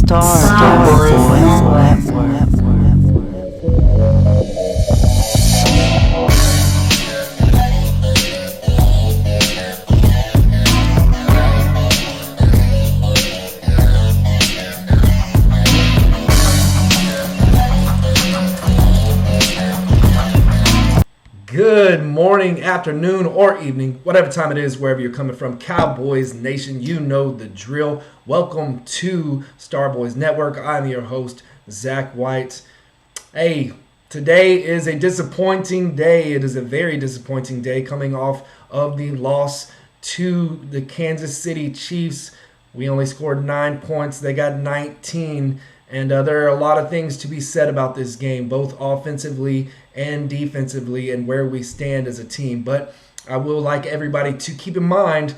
Starboys Network. Good morning, afternoon, or evening, whatever time it is, wherever you're coming from. Cowboys Nation, you know the drill. Welcome to Starboys Network. I'm your host, Zach White. Hey, today is a disappointing day. It is a very disappointing day coming off of the loss to the Kansas City Chiefs. We only scored 9 points. They got 19. And there are a lot of things to be said about this game, both offensively and defensively, and where we stand as a team. But I will like everybody to keep in mind,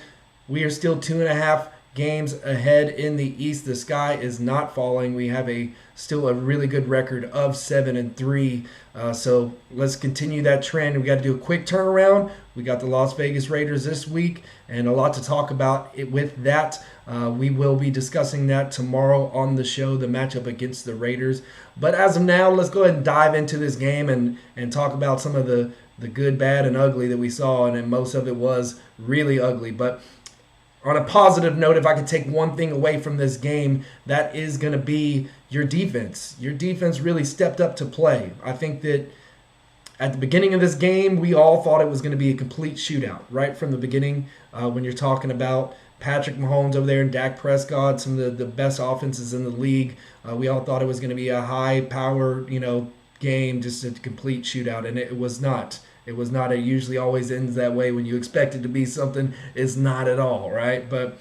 we are still 2.5 games ahead in the East. The sky is not falling. We have still a really good record of 7-3. So let's continue that trend. We got to do a quick turnaround. We got the Las Vegas Raiders this week, and a lot to talk about with that. We will be discussing that tomorrow on the show, the matchup against the Raiders. But as of now, let's go ahead and dive into this game and talk about some of the good, bad, and ugly that we saw, and most of it was really ugly. But on a positive note, if I could take one thing away from this game, that is going to be your defense. Your defense really stepped up to play. I think that at the beginning of this game, we all thought it was going to be a complete shootout, right from the beginning. When you're talking about Patrick Mahomes over there and Dak Prescott, some of the best offenses in the league, we all thought it was going to be a high-power, game, just a complete shootout, and it was not. It was not. It usually always ends that way when you expect it to be something. It's not at all, right? But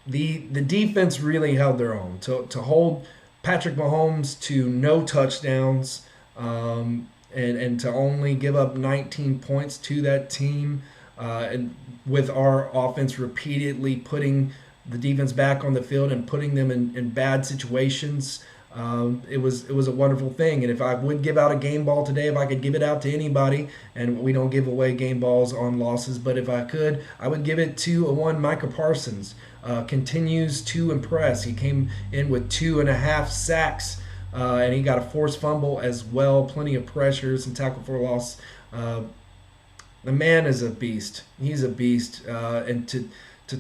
the defense really held their own. To hold Patrick Mahomes to no touchdowns and to only give up 19 points to that team, and with our offense repeatedly putting the defense back on the field and putting them in bad situations, it was a wonderful thing. And if I would give out a game ball today, if I could give it out to anybody, and we don't give away game balls on losses, but if I could, I would give it to one Micah Parsons. Continues to impress. He came in with 2.5 sacks, and he got a forced fumble as well, plenty of pressures and tackle for loss. The man is a beast. He's a beast. And to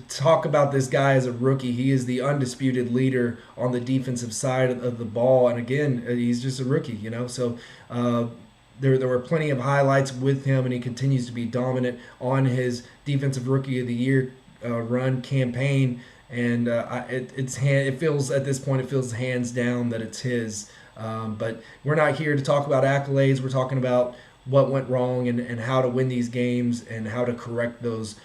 talk about this guy as a rookie, he is the undisputed leader on the defensive side of the ball. And again, he's just a rookie, So there were plenty of highlights with him, and he continues to be dominant on his Defensive Rookie of the Year run campaign. And it feels at this point, it feels hands down that it's his. But we're not here to talk about accolades. We're talking about what went wrong and how to win these games and how to correct those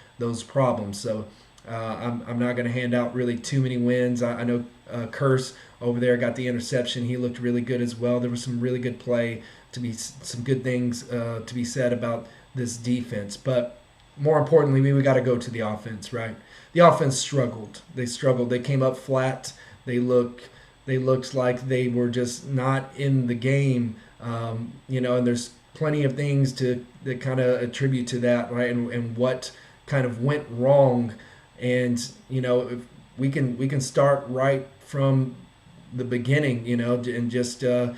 problems. So I'm not going to hand out really too many wins. I know Curse over there got the interception. He looked really good as well. There was some really good play, some good things to be said about this defense. But more importantly, we got to go to the offense, right? The offense struggled. They struggled. They came up flat. They looked like they were just not in the game. And there's plenty of things that kind of attribute to that, right? And what kind of went wrong. And if we can start right from the beginning, and just the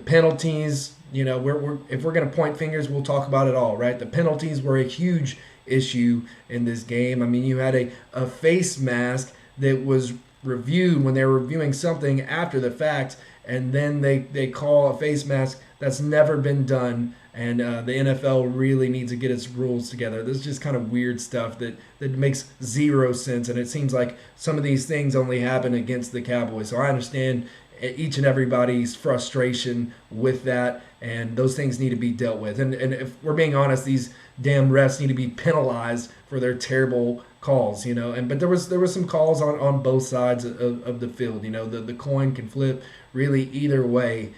penalties. If we're gonna point fingers, we'll talk about it all, right? The penalties were a huge issue in this game. I mean, you had a face mask that was reviewed when they were reviewing something after the fact, and then they call a face mask. That's never been done, and the NFL really needs to get its rules together. This is just kind of weird stuff that makes zero sense, and it seems like some of these things only happen against the Cowboys. So I understand each and everybody's frustration with that, and those things need to be dealt with. And if we're being honest, these damn refs need to be penalized for their terrible calls, but there was some calls on both sides of the field. The coin can flip really either way.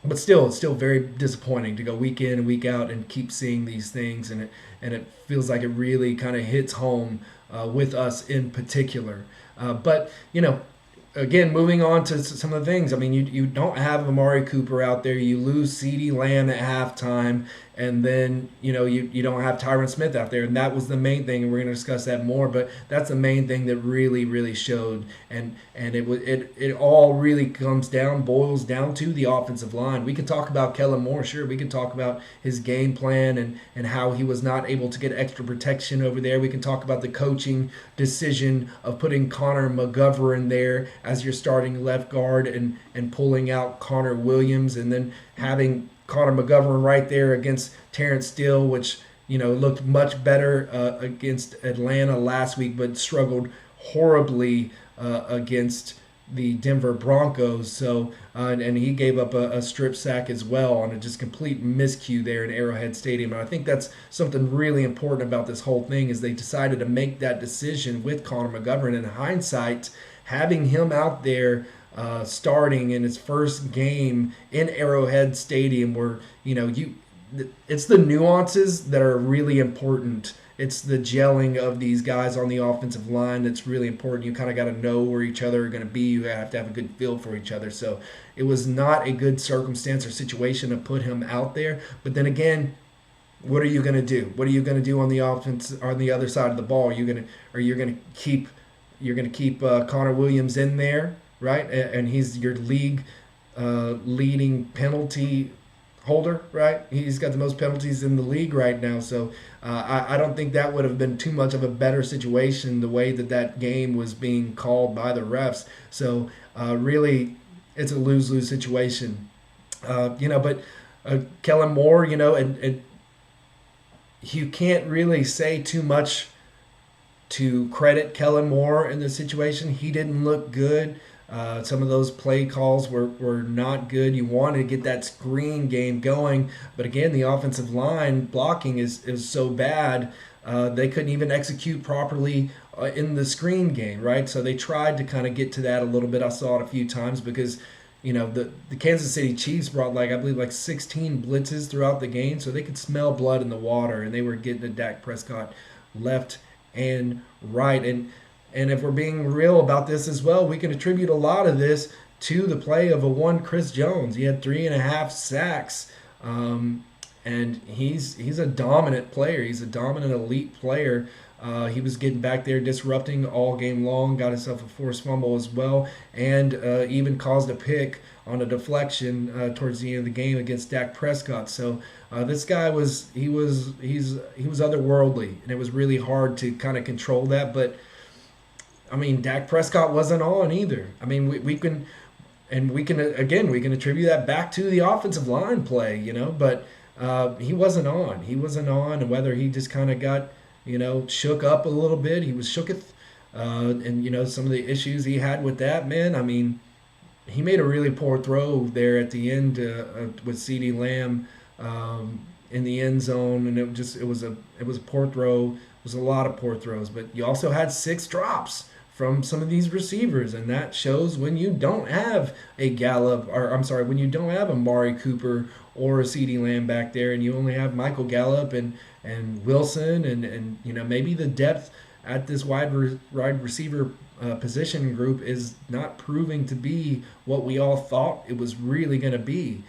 But still, it's still very disappointing to go week in and week out and keep seeing these things, and it feels like it really kind of hits home with us in particular. But again, moving on to some of the things. I mean, you don't have Amari Cooper out there. You lose CeeDee Lamb at halftime, and then you don't have Tyron Smith out there, and that was the main thing, and we're going to discuss that more. But that's the main thing that really showed, and it all really boils down to the offensive line. We can talk about Kellen Moore, sure. We can talk about his game plan and how he was not able to get extra protection over there. We can talk about the coaching decision of putting Connor McGovern there as your starting left guard and pulling out Connor Williams, and then having Connor McGovern right there against Terrence Steele, which looked much better against Atlanta last week, but struggled horribly against the Denver Broncos. So and he gave up a strip sack as well on a just complete miscue there in Arrowhead Stadium. And I think that's something really important about this whole thing, is they decided to make that decision with Connor McGovern. In hindsight, having him out there starting in his first game in Arrowhead Stadium, where it's the nuances that are really important. It's the gelling of these guys on the offensive line that's really important. You kind of got to know where each other are going to be. You have to have a good feel for each other. So it was not a good circumstance or situation to put him out there. But then again, what are you going to do? What are you going to do on the offense, on the other side of the ball? You're going to keep Connor Williams in there, right? And he's your league leading penalty holder, right? He's got the most penalties in the league right now. So I don't think that would have been too much of a better situation, the way that game was being called by the refs. So really, it's a lose-lose situation. But Kellen Moore, and you can't really say too much to credit Kellen Moore in this situation. He didn't look good. Some of those play calls were not good. You wanted to get that screen game going, but again, the offensive line blocking is so bad. They couldn't even execute properly in the screen game, right? So they tried to kind of get to that a little bit. I saw it a few times because the Kansas City Chiefs brought I believe 16 blitzes throughout the game, so they could smell blood in the water, and they were getting to Dak Prescott left and right. And if we're being real about this as well, we can attribute a lot of this to the play of one Chris Jones. He had 3.5 sacks, and he's a dominant player. He's a dominant elite player. He was getting back there, disrupting all game long, got himself a forced fumble as well, and even caused a pick on a deflection towards the end of the game against Dak Prescott. So this guy was otherworldly, and it was really hard to kind of control that. But I mean, Dak Prescott wasn't on either. I mean, we can attribute that back to the offensive line play, but he wasn't on. He wasn't on, and whether he just kind of got, shook up a little bit. He was shooketh, and some of the issues he had with that, man. I mean, he made a really poor throw there at the end with CeeDee Lamb in the end zone, and it was a poor throw. It was a lot of poor throws, but you also had 6 drops from some of these receivers, and that shows when you don't have when you don't have a Amari Cooper or a CeeDee Lamb back there, and you only have Michael Gallup and Wilson and maybe the depth at this wide receiver position group is not proving to be what we all thought it was really going to be,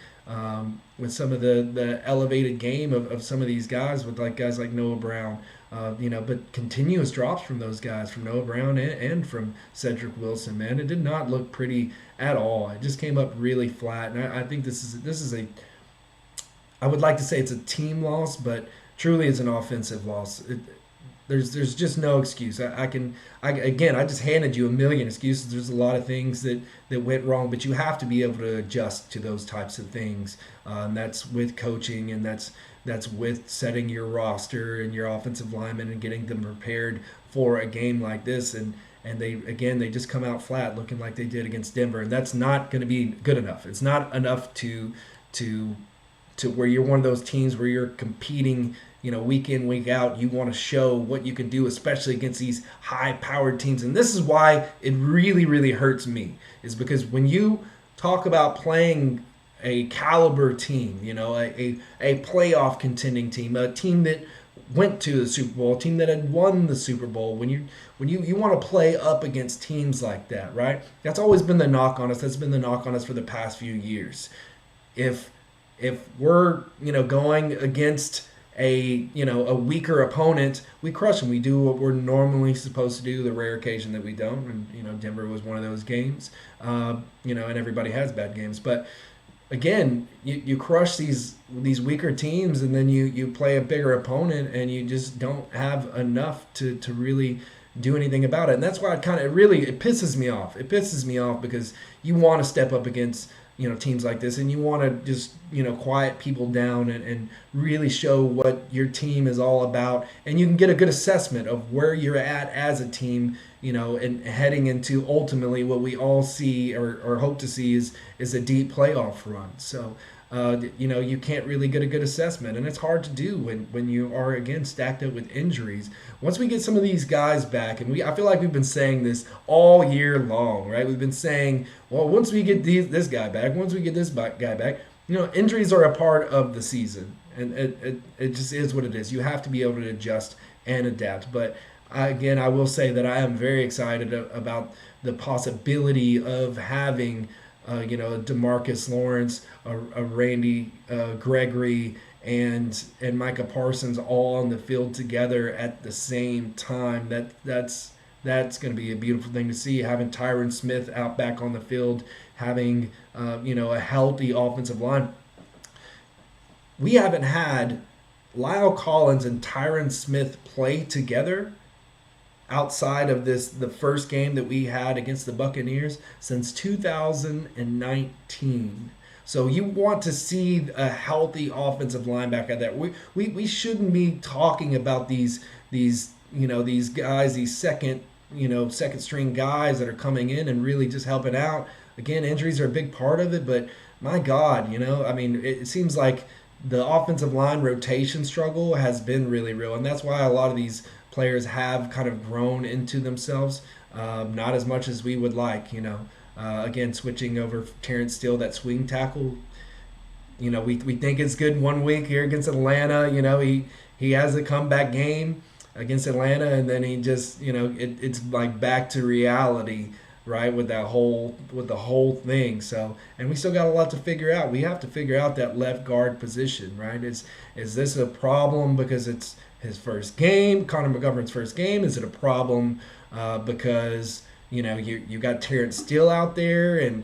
with some of the elevated game of some of these guys, with guys like Noah Brown. But continuous drops from those guys, from Noah Brown and from Cedric Wilson, man. It did not look pretty at all. It just came up really flat. And I think this is I would like to say it's a team loss, but truly it's an offensive loss. There's just no excuse. I just handed you a million excuses. There's a lot of things that went wrong, but you have to be able to adjust to those types of things. And that's with coaching, and that's with setting your roster and your offensive linemen and getting them prepared for a game like this. And they just come out flat, looking like they did against Denver, and that's not going to be good enough. It's not enough to where you're one of those teams where you're competing, week in, week out. You want to show what you can do, especially against these high-powered teams. And this is why it really, really hurts me, is because when you talk about playing a caliber team, a playoff contending team, a team that went to the Super Bowl, a team that had won the Super Bowl, when you want to play up against teams like that, right? That's always been the knock on us. That's been the knock on us for the past few years. If if we're going against a weaker opponent, we crush them. We do what we're normally supposed to do. The rare occasion that we don't, and Denver was one of those games. And everybody has bad games, but again, you crush these weaker teams, and then you play a bigger opponent, and you just don't have enough to really do anything about it. And that's why it pisses me off. It pisses me off because you want to step up against teams like this, and you want to just quiet people down and really show what your team is all about, and you can get a good assessment of where you're at as a team, and heading into ultimately what we all see or hope to see is a deep playoff run. So you can't really get a good assessment, and it's hard to do when you are again stacked up with injuries. Once we get some of these guys back, and I feel like we've been saying this all year long, right? We've been saying, well, once we get this guy back, once we get this guy back, injuries are a part of the season, and it just is what it is. You have to be able to adjust and adapt. But again, I will say that I am very excited about the possibility of having DeMarcus Lawrence, a Randy Gregory, and Micah Parsons all on the field together at the same time. That's going to be a beautiful thing to see. Having Tyron Smith out back on the field, having a healthy offensive line. We haven't had Lyle Collins and Tyron Smith play together outside of the first game that we had against the Buccaneers since 2019. So you want to see a healthy offensive linebacker there. We shouldn't be talking about these guys, these second string guys that are coming in and really just helping out. Again, injuries are a big part of it, but my God, it seems like the offensive line rotation struggle has been really real, and that's why a lot of these players have kind of grown into themselves, not as much as we would like. Again, switching over Terrence Steele, that swing tackle. We think it's good one week here against Atlanta. He has a comeback game against Atlanta, and then he just it's like back to reality, right, with the whole thing. So, and we still got a lot to figure out. We have to figure out that left guard position, right? Is this a problem because it's his first game, Connor McGovern's first game? Is it a problem because you got Terrence Steele out there, and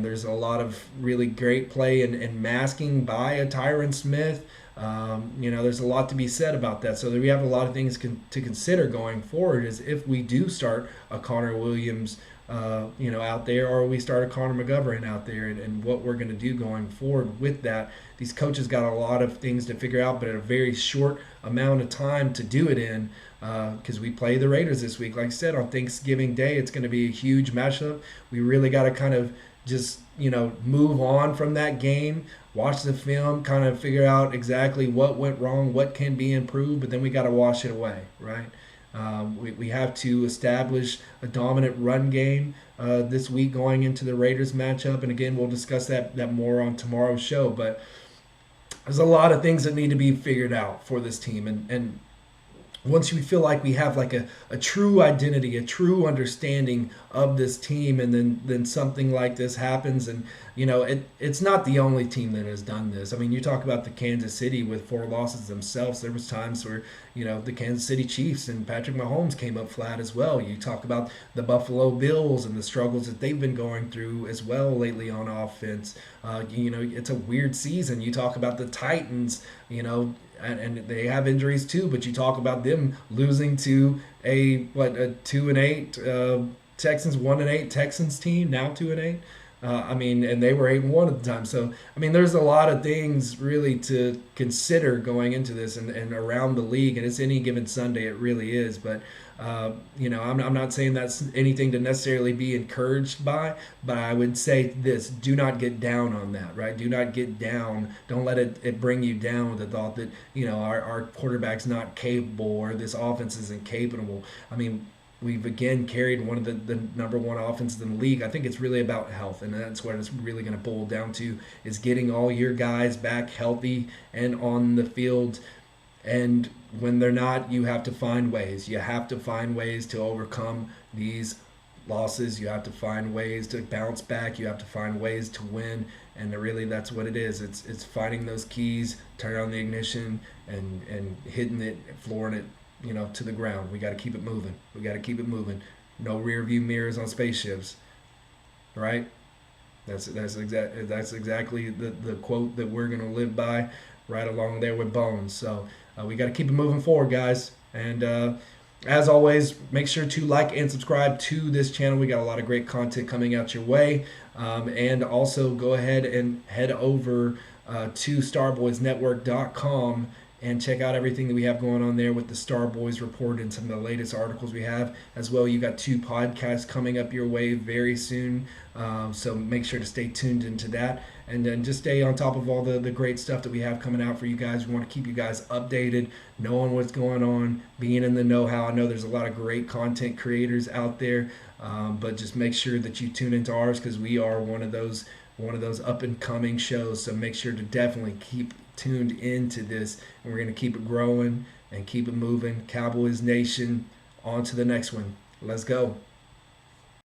there's a lot of really great play and masking by a Tyron Smith? There's a lot to be said about that. So we have a lot of things to consider going forward, is if we do start a Connor Williams out there, or we start a Connor McGovern out there, and what we're going to do going forward with that. These coaches got a lot of things to figure out, but at a very short amount of time to do it in, because we play the Raiders this week. Like I said, on Thanksgiving Day, it's going to be a huge matchup. We really got to kind of just move on from that game, watch the film, kind of figure out exactly what went wrong, what can be improved, but then we got to wash it away, right? We have to establish a dominant run game this week going into the Raiders matchup. And again, we'll discuss that more on tomorrow's show. But there's a lot of things that need to be figured out for this team. And once we feel like we have like a true identity, a true understanding of this team, and then something like this happens, and it's not the only team that has done this. I mean, you talk about the Kansas City with 4 losses themselves. There was times where the Kansas City Chiefs and Patrick Mahomes came up flat as well. You talk about the Buffalo Bills and the struggles that they've been going through as well lately on offense. It's a weird season. You talk about the Titans, and they have injuries too, but you talk about them losing to a 2-8 Texans, 1-8 Texans team, now 2-8. And they were 8-1 at the time. So, there's a lot of things really to consider going into this and around the league. And it's any given Sunday, it really is. But, I'm not saying that's anything to necessarily be encouraged by. But I would say this: do not get down on that, right? Do not get down. Don't let it bring you down with the thought that our quarterback's not capable, or this offense isn't capable. We've again carried one of the number one offenses in the league. I think it's really about health, and that's what it's really going to boil down to, is getting all your guys back healthy and on the field. And when they're not, you have to find ways. You have to find ways to overcome these losses. You have to find ways to bounce back. You have to find ways to win. And really, that's what it is. It's finding those keys, turning on the ignition, and hitting it, flooring it, to the ground. We got to keep it moving. We got to keep it moving. No rear view mirrors on spaceships, right? That's exactly the quote that we're gonna live by, right along there with Bones. So we got to keep it moving forward, guys. And as always, make sure to like and subscribe to this channel. We got a lot of great content coming out your way. And also go ahead and head over to starboysnetwork.com and check out everything that we have going on there with the Star Boys report and some of the latest articles we have as well. You got 2 podcasts coming up your way very soon, so make sure to stay tuned into that, and then just stay on top of all the great stuff that we have coming out for you guys. We want to keep you guys updated, knowing what's going on, being in the know-how. I know there's a lot of great content creators out there, but just make sure that you tune into ours, because we are one of those up and coming shows. So make sure to definitely keep tuned into this, and we're going to keep it growing and keep it moving. Cowboys Nation, on to the next one. Let's go.